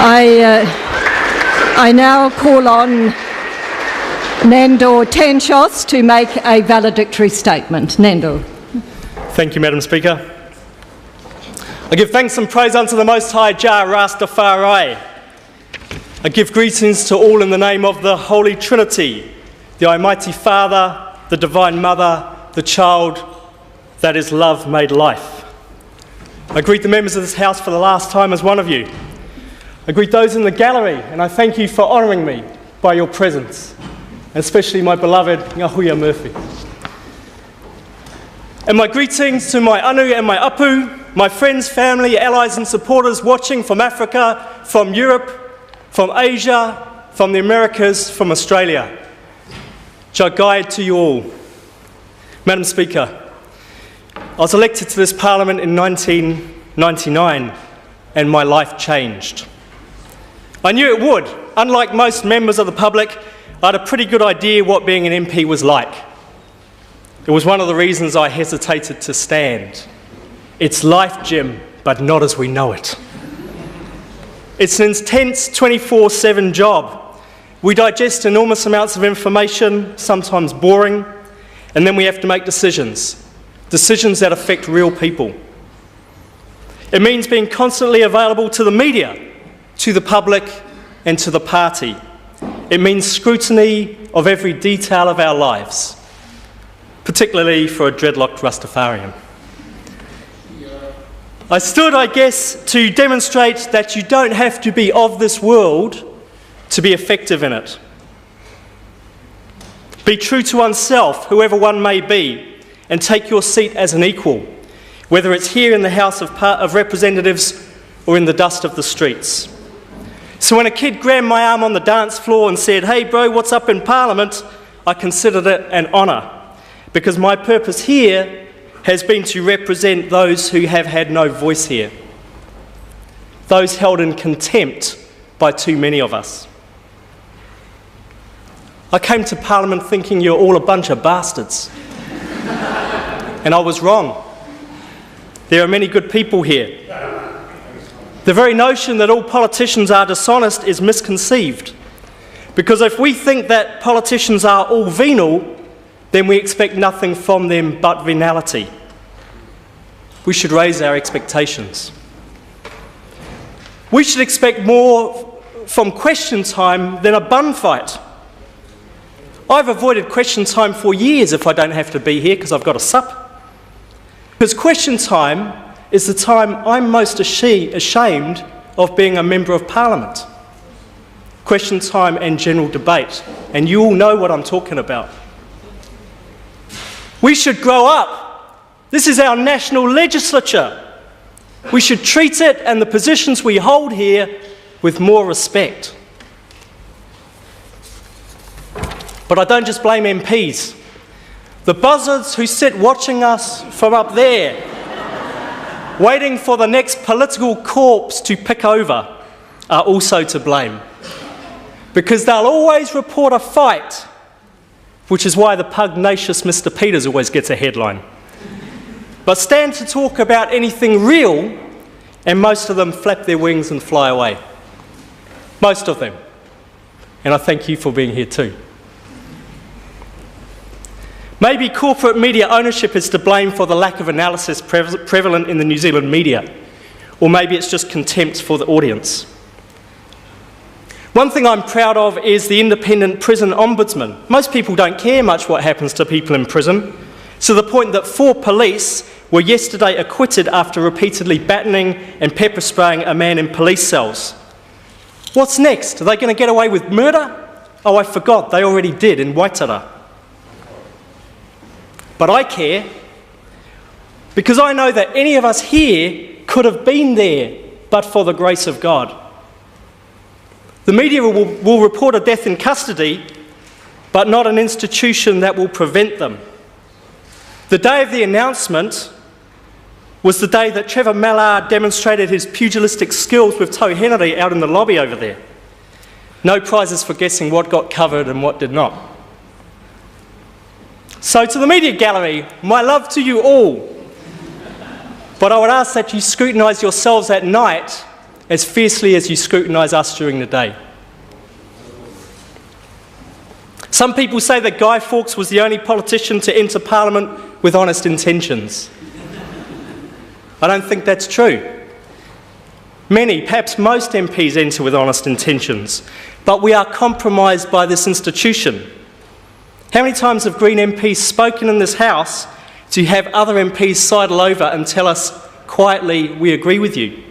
I now call on Nando Tenshos to make a valedictory statement. Nando. Thank you, Madam Speaker. I give thanks and praise unto the Most High Jah Rastafari. I give greetings to all in the name of the Holy Trinity, the Almighty Father, the Divine Mother, the Child that is love made life. I greet the members of this House for the last time as one of you. I greet those in the gallery, and I thank you for honouring me by your presence, and especially my beloved Ngahuia Murphy. And my greetings to my anu and my apu, my friends, family, allies and supporters watching from Africa, from Europe, from Asia, from the Americas, from Australia. Jagai to you all. Madam Speaker, I was elected to this Parliament in 1999 and my life changed. I knew it would. Unlike most members of the public, I had a pretty good idea what being an MP was like. It was one of the reasons I hesitated to stand. It's life, Jim, but not as we know it. It's an intense 24/7 job. We digest enormous amounts of information, sometimes boring, and then we have to make decisions that affect real people. It means being constantly available to the media, to the public and to the party. It means scrutiny of every detail of our lives, particularly for a dreadlocked Rastafarian. I stood, I guess, to demonstrate that you don't have to be of this world to be effective in it. Be true to oneself, whoever one may be, and take your seat as an equal, whether it's here in the House of Representatives or in the dust of the streets. So when a kid grabbed my arm on the dance floor and said, "Hey bro, what's up in Parliament?" I considered it an honour, because my purpose here has been to represent those who have had no voice here, those held in contempt by too many of us. I came to Parliament thinking you're all a bunch of bastards, and I was wrong. There are many good people here. The very notion that all politicians are dishonest is misconceived, because if we think that politicians are all venal, then we expect nothing from them but venality. We should raise our expectations. We should expect more from question time than a bun fight. I've avoided question time for years if I don't have to be here because I've got a sup. Because question time is the time I'm most ashamed of being a Member of Parliament. Question time and general debate, and you all know what I'm talking about. We should grow up. This is our national legislature. We should treat it and the positions we hold here with more respect. But I don't just blame MPs. The buzzards who sit watching us from up there, waiting for the next political corpse to pick over, are also to blame. Because they'll always report a fight, which is why the pugnacious Mr. Peters always gets a headline. But stand to talk about anything real, and most of them flap their wings and fly away. Most of them. And I thank you for being here too. Maybe corporate media ownership is to blame for the lack of analysis prevalent in the New Zealand media, or maybe it's just contempt for the audience. One thing I'm proud of is the independent prison ombudsman. Most people don't care much what happens to people in prison, to the point that 4 police were yesterday acquitted after repeatedly battening and pepper spraying a man in police cells. What's next? Are they going to get away with murder? Oh, I forgot, they already did in Waitara. But I care, because I know that any of us here could have been there, but for the grace of God. The media will report a death in custody, but not an institution that will prevent them. The day of the announcement was the day that Trevor Mallard demonstrated his pugilistic skills with Tau Henry out in the lobby over there. No prizes for guessing what got covered and what did not. So to the media gallery, my love to you all. But I would ask that you scrutinise yourselves at night as fiercely as you scrutinise us during the day. Some people say that Guy Fawkes was the only politician to enter Parliament with honest intentions. I don't think that's true. Many, perhaps most MPs enter with honest intentions, but we are compromised by this institution. How many times have Green MPs spoken in this House to have other MPs sidle over and tell us quietly, we agree with you?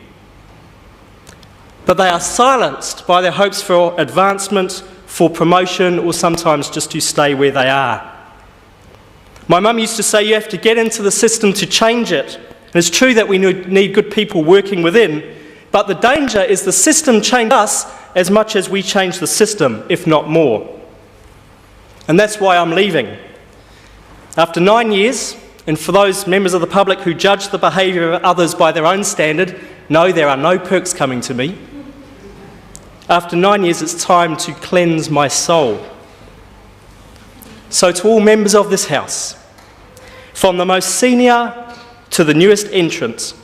But they are silenced by their hopes for advancement, for promotion, or sometimes just to stay where they are. My mum used to say you have to get into the system to change it. And it's true that we need good people working within, but the danger is the system changed us as much as we change the system, if not more. And that's why I'm leaving. After 9 years, and for those members of the public who judge the behaviour of others by their own standard, no, there are no perks coming to me. After 9 years, it's time to cleanse my soul. So to all members of this House, from the most senior to the newest entrant,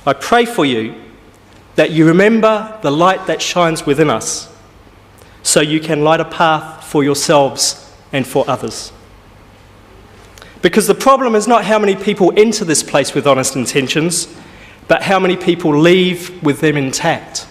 I pray for you that you remember the light that shines within us, so you can light a path for yourselves and for others. Because the problem is not how many people enter this place with honest intentions, but how many people leave with them intact.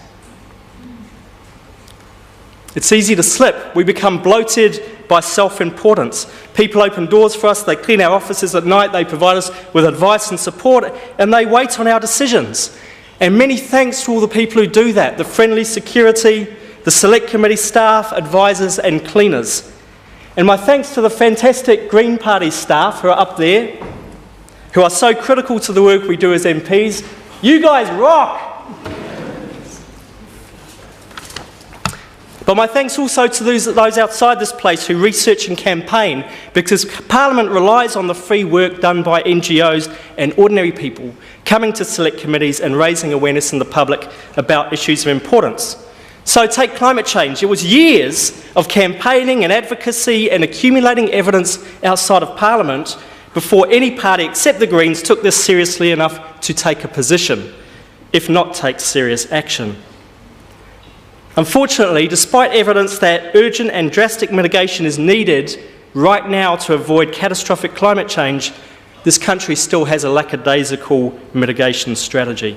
It's easy to slip. We become bloated by self-importance. People open doors for us, they clean our offices at night, they provide us with advice and support, and they wait on our decisions. And many thanks to all the people who do that, the friendly security, the select committee staff, advisors and cleaners. And my thanks to the fantastic Green Party staff who are up there, who are so critical to the work we do as MPs. You guys rock! But my thanks also to those outside this place who research and campaign, because Parliament relies on the free work done by NGOs and ordinary people coming to select committees and raising awareness in the public about issues of importance. So take climate change. It was years of campaigning and advocacy and accumulating evidence outside of Parliament before any party except the Greens took this seriously enough to take a position, if not take serious action. Unfortunately, despite evidence that urgent and drastic mitigation is needed right now to avoid catastrophic climate change, this country still has a lackadaisical mitigation strategy.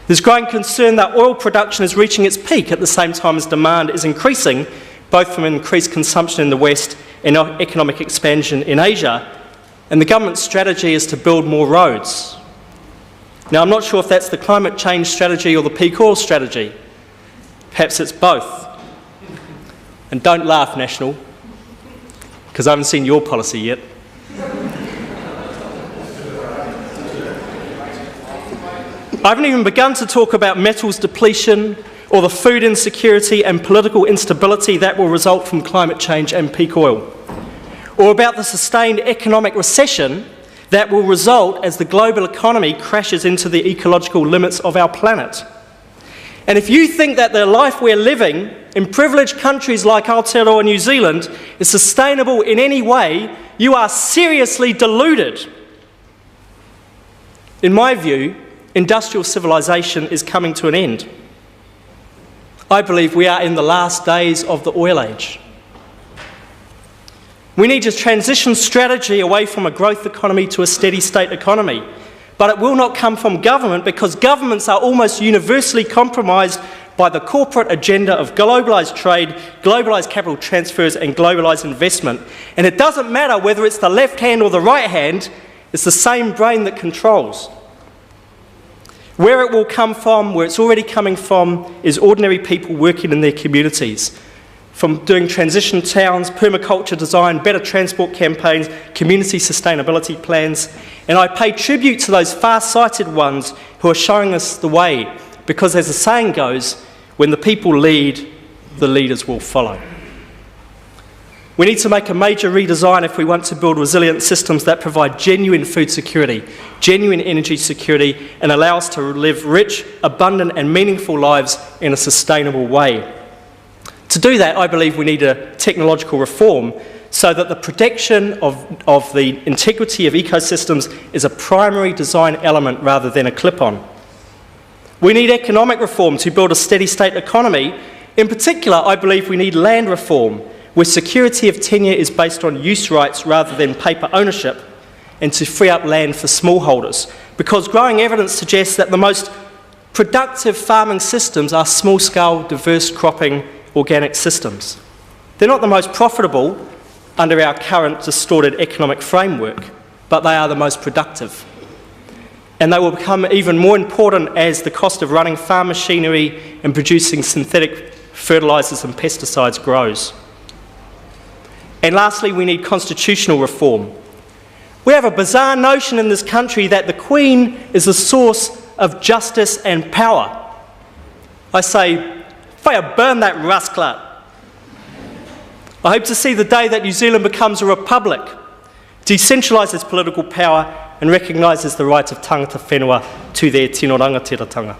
There's growing concern that oil production is reaching its peak at the same time as demand is increasing, both from increased consumption in the West and economic expansion in Asia, and the government's strategy is to build more roads. Now, I'm not sure if that's the climate change strategy or the peak oil strategy. Perhaps it's both. And don't laugh, National, because I haven't seen your policy yet. I haven't even begun to talk about metals depletion or the food insecurity and political instability that will result from climate change and peak oil, or about the sustained economic recession that will result as the global economy crashes into the ecological limits of our planet. And if you think that the life we're living in privileged countries like Aotearoa, New Zealand, is sustainable in any way, you are seriously deluded. In my view, industrial civilization is coming to an end. I believe we are in the last days of the oil age. We need a transition strategy away from a growth economy to a steady state economy. But it will not come from government, because governments are almost universally compromised by the corporate agenda of globalised trade, globalised capital transfers and globalised investment. And it doesn't matter whether it's the left hand or the right hand, it's the same brain that controls. Where it will come from, where it's already coming from, is ordinary people working in their communities. From doing transition towns, permaculture design, better transport campaigns, community sustainability plans. And I pay tribute to those far-sighted ones who are showing us the way, because as the saying goes, when the people lead, the leaders will follow. We need to make a major redesign if we want to build resilient systems that provide genuine food security, genuine energy security, and allow us to live rich, abundant and meaningful lives in a sustainable way. To do that, I believe we need a technological reform so that the protection of the integrity of ecosystems is a primary design element rather than a clip-on. We need economic reform to build a steady state economy. In particular, I believe we need land reform, where security of tenure is based on use rights rather than paper ownership, and to free up land for smallholders. Because growing evidence suggests that the most productive farming systems are small-scale, diverse cropping, organic systems. They're not the most profitable under our current distorted economic framework, but they are the most productive. And they will become even more important as the cost of running farm machinery and producing synthetic fertilisers and pesticides grows. And lastly, we need constitutional reform. We have a bizarre notion in this country that the Queen is the source of justice and power. I say, fire burn that rascal. I hope to see the day that New Zealand becomes a republic, decentralises political power and recognises the rights of tangata whenua to their tino rangatiratanga.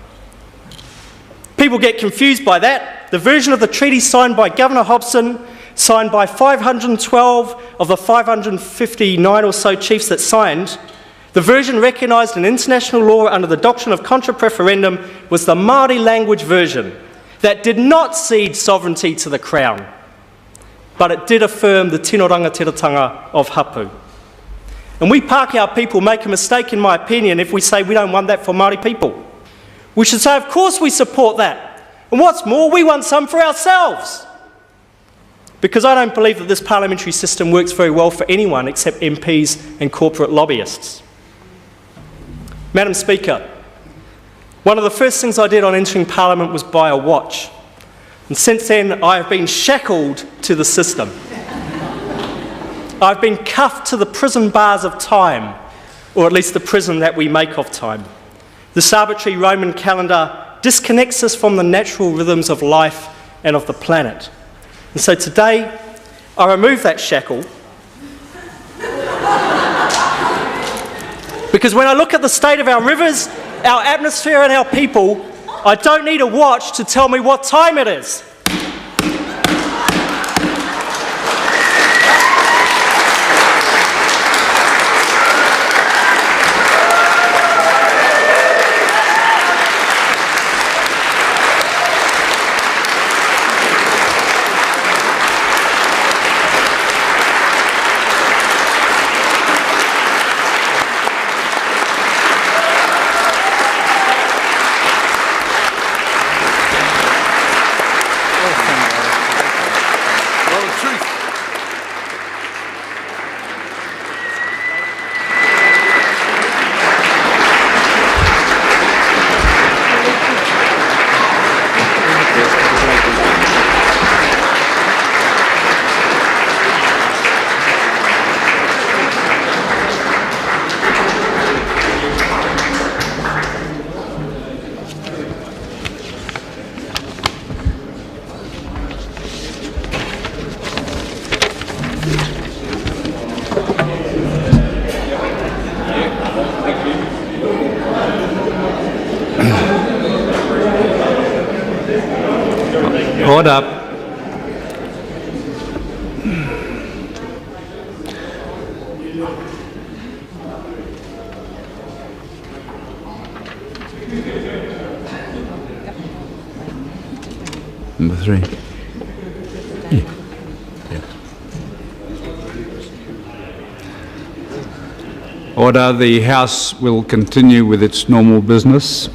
People get confused by that. The version of the treaty signed by Governor Hobson, signed by 512 of the 559 or so chiefs that signed, the version recognised in international law under the doctrine of contra preferendum was the Māori language version that did not cede sovereignty to the Crown, but it did affirm the tino rangatiratanga of hapu. And we Pākehā people make a mistake, in my opinion, if we say we don't want that for Māori people. We should say, of course we support that. And what's more, we want some for ourselves. Because I don't believe that this parliamentary system works very well for anyone except MPs and corporate lobbyists. Madam Speaker, one of the first things I did on entering Parliament was buy a watch. And since then, I have been shackled to the system. I've been cuffed to the prison bars of time, or at least the prison that we make of time. This arbitrary Roman calendar disconnects us from the natural rhythms of life and of the planet. And so today, I remove that shackle because when I look at the state of our rivers, our atmosphere and our people, I don't need a watch to tell me what time it is. Hold up. Number 3. Yeah. Order. The House will continue with its normal business.